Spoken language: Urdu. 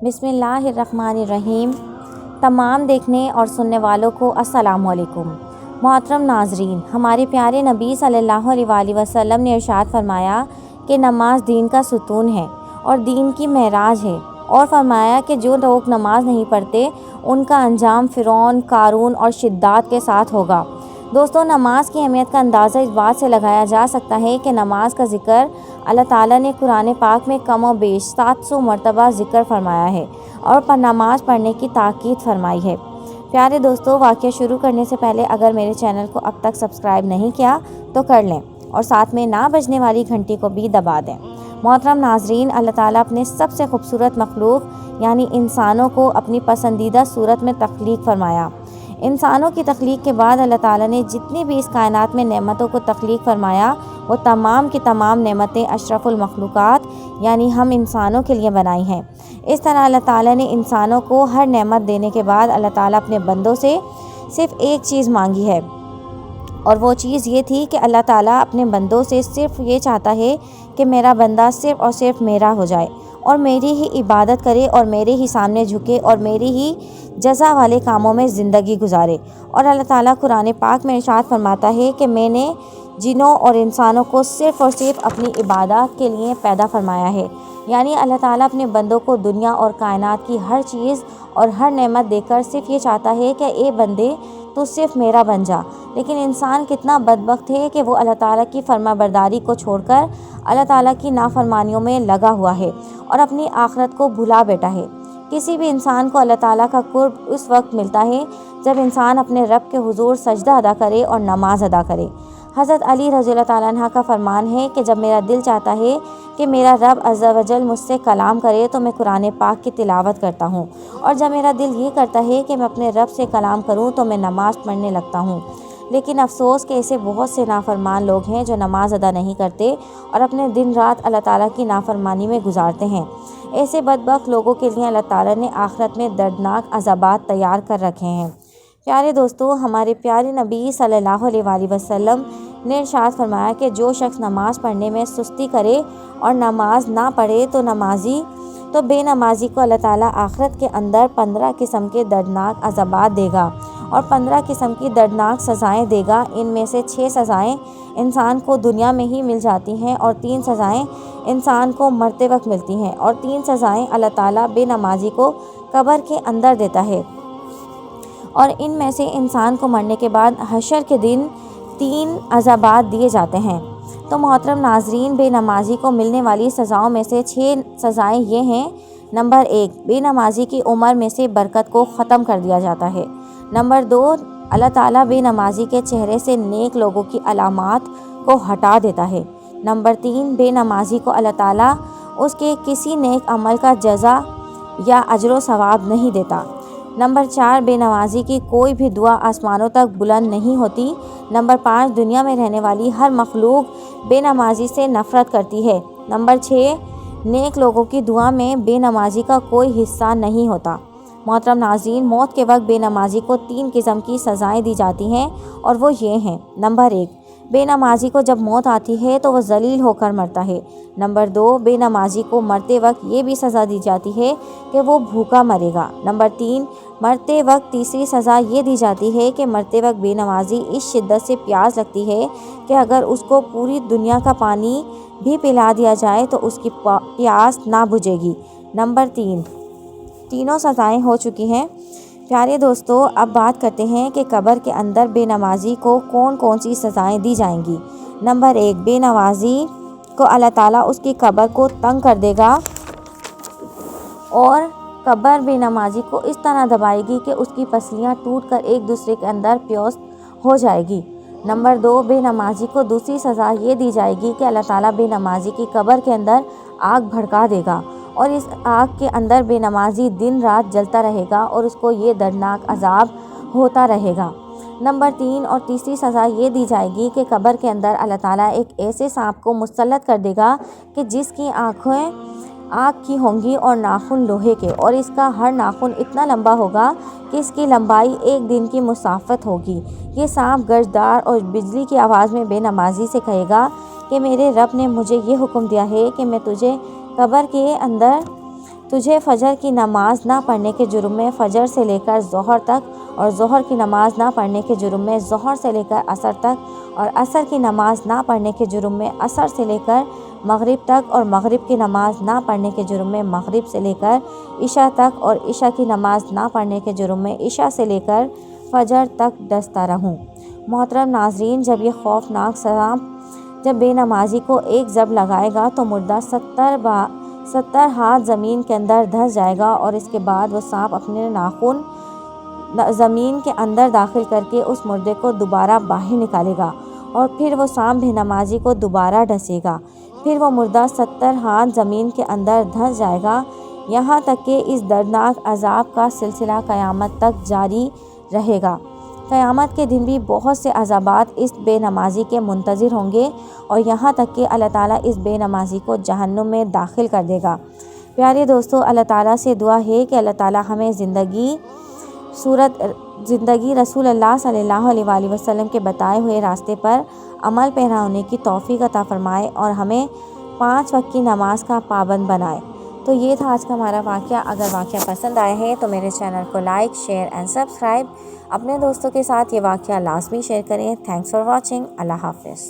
بسم اللہ الرحمن الرحیم۔ تمام دیکھنے اور سننے والوں کو السلام علیکم۔ محترم ناظرین، ہمارے پیارے نبی صلی اللہ علیہ وآلہ وسلم نے ارشاد فرمایا کہ نماز دین کا ستون ہے اور دین کی معراج ہے، اور فرمایا کہ جو لوگ نماز نہیں پڑھتے ان کا انجام فرعون، قارون اور شداد کے ساتھ ہوگا۔ دوستو، نماز کی اہمیت کا اندازہ اس بات سے لگایا جا سکتا ہے کہ نماز کا ذکر اللہ تعالیٰ نے قرآن پاک میں کم و بیش 700 مرتبہ ذکر فرمایا ہے اور نماز پڑھنے کی تاکید فرمائی ہے۔ پیارے دوستو، واقعہ شروع کرنے سے پہلے اگر میرے چینل کو اب تک سبسکرائب نہیں کیا تو کر لیں اور ساتھ میں نہ بجنے والی گھنٹی کو بھی دبا دیں۔ محترم ناظرین، اللہ تعالیٰ اپنے سب سے خوبصورت مخلوق یعنی انسانوں کو اپنی پسندیدہ صورت میں تخلیق فرمایا۔ انسانوں کی تخلیق کے بعد اللہ تعالیٰ نے جتنی بھی اس کائنات میں نعمتوں کو تخلیق فرمایا وہ تمام کی تمام نعمتیں اشرف المخلوقات یعنی ہم انسانوں کے لیے بنائی ہیں۔ اس طرح اللہ تعالیٰ نے انسانوں کو ہر نعمت دینے کے بعد اللہ تعالیٰ اپنے بندوں سے صرف ایک چیز مانگی ہے، اور وہ چیز یہ تھی کہ اللہ تعالیٰ اپنے بندوں سے صرف یہ چاہتا ہے کہ میرا بندہ صرف اور صرف میرا ہو جائے اور میری ہی عبادت کرے اور میرے ہی سامنے جھکے اور میری ہی جزا والے کاموں میں زندگی گزارے۔ اور اللہ تعالیٰ قرآن پاک میں ارشاد فرماتا ہے کہ میں نے جنوں اور انسانوں کو صرف اور صرف اپنی عبادات کے لیے پیدا فرمایا ہے، یعنی اللہ تعالیٰ اپنے بندوں کو دنیا اور کائنات کی ہر چیز اور ہر نعمت دے کر صرف یہ چاہتا ہے کہ اے بندے تو صرف میرا بن جا۔ لیکن انسان کتنا بدبخت ہے کہ وہ اللہ تعالیٰ کی فرما برداری کو چھوڑ کر اللہ تعالیٰ کی نافرمانیوں میں لگا ہوا ہے اور اپنی آخرت کو بھلا بیٹھا ہے۔ کسی بھی انسان کو اللہ تعالیٰ کا قرب اس وقت ملتا ہے جب انسان اپنے رب کے حضور سجدہ ادا کرے اور نماز ادا کرے۔ حضرت علی رضی اللہ تعالیٰ عنہ کا فرمان ہے کہ جب میرا دل چاہتا ہے کہ میرا رب عز و جل مجھ سے کلام کرے تو میں قرآن پاک کی تلاوت کرتا ہوں، اور جب میرا دل یہ کرتا ہے کہ میں اپنے رب سے کلام کروں تو میں نماز پڑھنے لگتا ہوں۔ لیکن افسوس کہ ایسے بہت سے نافرمان لوگ ہیں جو نماز ادا نہیں کرتے اور اپنے دن رات اللہ تعالیٰ کی نافرمانی میں گزارتے ہیں۔ ایسے بدبخت لوگوں کے لیے اللہ تعالیٰ نے آخرت میں دردناک عذابات تیار کر رکھے ہیں۔ پیارے دوستو، ہمارے پیارے نبی صلی اللہ علیہ وآلہ وسلم نے ارشاد فرمایا کہ جو شخص نماز پڑھنے میں سستی کرے اور نماز نہ پڑھے تو بے نمازی کو اللہ تعالیٰ آخرت کے اندر 15 قسم کے دردناک عذابات دے گا اور 15 قسم کی دردناک سزائیں دے گا۔ ان میں سے 6 سزائیں انسان کو دنیا میں ہی مل جاتی ہیں اور 3 سزائیں انسان کو مرتے وقت ملتی ہیں، اور 3 سزائیں اللہ تعالیٰ بے نمازی کو قبر کے اندر دیتا ہے، اور ان میں سے انسان کو مرنے کے بعد حشر کے دن 3 عذابات دیے جاتے ہیں۔ تو محترم ناظرین، بے نمازی کو ملنے والی سزاؤں میں سے 6 سزائیں یہ ہیں۔ نمبر 1، بے نمازی کی عمر میں سے برکت کو ختم کر دیا جاتا ہے۔ نمبر 2، اللہ تعالیٰ بے نمازی کے چہرے سے نیک لوگوں کی علامات کو ہٹا دیتا ہے۔ نمبر 3، بے نمازی کو اللہ تعالیٰ اس کے کسی نیک عمل کا جزا یا اجر و ثواب نہیں دیتا۔ نمبر 4، بے نمازی کی کوئی بھی دعا آسمانوں تک بلند نہیں ہوتی۔ نمبر 5، دنیا میں رہنے والی ہر مخلوق بے نمازی سے نفرت کرتی ہے۔ نمبر 6، نیک لوگوں کی دعا میں بے نمازی کا کوئی حصہ نہیں ہوتا۔ محترم ناظرین، موت کے وقت بے نمازی کو 3 قسم کی سزائیں دی جاتی ہیں، اور وہ یہ ہیں۔ نمبر 1، بے نمازی کو جب موت آتی ہے تو وہ ذلیل ہو کر مرتا ہے۔ نمبر 2، بے نمازی کو مرتے وقت یہ بھی سزا دی جاتی ہے کہ وہ بھوکا مرے گا۔ نمبر 3، مرتے وقت تیسری سزا یہ دی جاتی ہے کہ مرتے وقت بے نمازی اس شدت سے پیاس لگتی ہے کہ اگر اس کو پوری دنیا کا پانی بھی پلا دیا جائے تو اس کی پیاس نہ بجھے گی۔ نمبر 3، تینوں سزائیں ہو چکی ہیں۔ پیارے دوستو، اب بات کرتے ہیں کہ قبر کے اندر بے نمازی کو کون کون سی سزائیں دی جائیں گی۔ نمبر 1، بے نمازی کو اللہ تعالیٰ اس کی قبر کو تنگ کر دے گا اور قبر بے نمازی کو اس طرح دبائے گی کہ اس کی پسلیاں ٹوٹ کر ایک دوسرے کے اندر پیوست ہو جائے گی۔ نمبر 2، بے نمازی کو دوسری سزا یہ دی جائے گی کہ اللہ تعالیٰ بے نمازی کی قبر کے اندر آگ بھڑکا دے گا اور اس آگ کے اندر بے نمازی دن رات جلتا رہے گا اور اس کو یہ دردناک عذاب ہوتا رہے گا۔ نمبر 3 اور تیسری سزا یہ دی جائے گی کہ قبر کے اندر اللہ تعالیٰ ایک ایسے سانپ کو مسلط کر دے گا کہ جس کی آنکھیں آگ کی ہوں گی اور ناخن لوہے کے، اور اس کا ہر ناخن اتنا لمبا ہوگا کہ اس کی لمبائی 1 دن کی مسافت ہوگی۔ یہ سانپ گرجدار اور بجلی کی آواز میں بے نمازی سے کہے گا کہ میرے رب نے مجھے یہ حکم دیا ہے کہ میں تجھے قبر کے اندر تجھے فجر کی نماز نہ پڑھنے کے جرم میں فجر سے لے کر ظہر تک، اور ظہر کی نماز نہ پڑھنے کے جرم میں ظہر سے لے کر عصر تک، اور عصر کی نماز نہ پڑھنے کے جرم میں عصر سے لے کر مغرب تک، اور مغرب کی نماز نہ پڑھنے کے جرم میں مغرب سے لے کر عشاء تک، اور عشاء کی نماز نہ پڑھنے کے جرم میں عشاء سے لے کر فجر تک ڈستا رہوں۔ محترم ناظرین، جب یہ خوفناک سانپ جب بے نمازی کو ایک ضرب لگائے گا تو مردہ 70 ہاتھ زمین کے اندر دھس جائے گا، اور اس کے بعد وہ سانپ اپنے ناخن زمین کے اندر داخل کر کے اس مردے کو دوبارہ باہر نکالے گا، اور پھر وہ سانپ بے نمازی کو دوبارہ ڈسے گا۔ پھر وہ مردہ 70 ہاتھ زمین کے اندر دھس جائے گا، یہاں تک کہ اس دردناک عذاب کا سلسلہ قیامت تک جاری رہے گا۔ قیامت کے دن بھی بہت سے عذابات اس بے نمازی کے منتظر ہوں گے، اور یہاں تک کہ اللہ تعالیٰ اس بے نمازی کو جہنم میں داخل کر دے گا۔ پیارے دوستو، اللہ تعالیٰ سے دعا ہے کہ اللہ تعالیٰ ہمیں زندگی رسول اللہ صلی اللہ علیہ وآلہ وسلم کے بتائے ہوئے راستے پر عمل پیرا ہونے کی توفیق عطا فرمائے، اور ہمیں 5 وقت کی نماز کا پابند بنائے۔ تو یہ تھا آج کا ہمارا واقعہ۔ اگر واقعہ پسند آئے ہیں تو میرے چینل کو لائک، شیئر اینڈ سبسکرائب۔ اپنے دوستوں کے ساتھ یہ واقعہ لازمی شیئر کریں۔ Thanks for watching. اللہ حافظ۔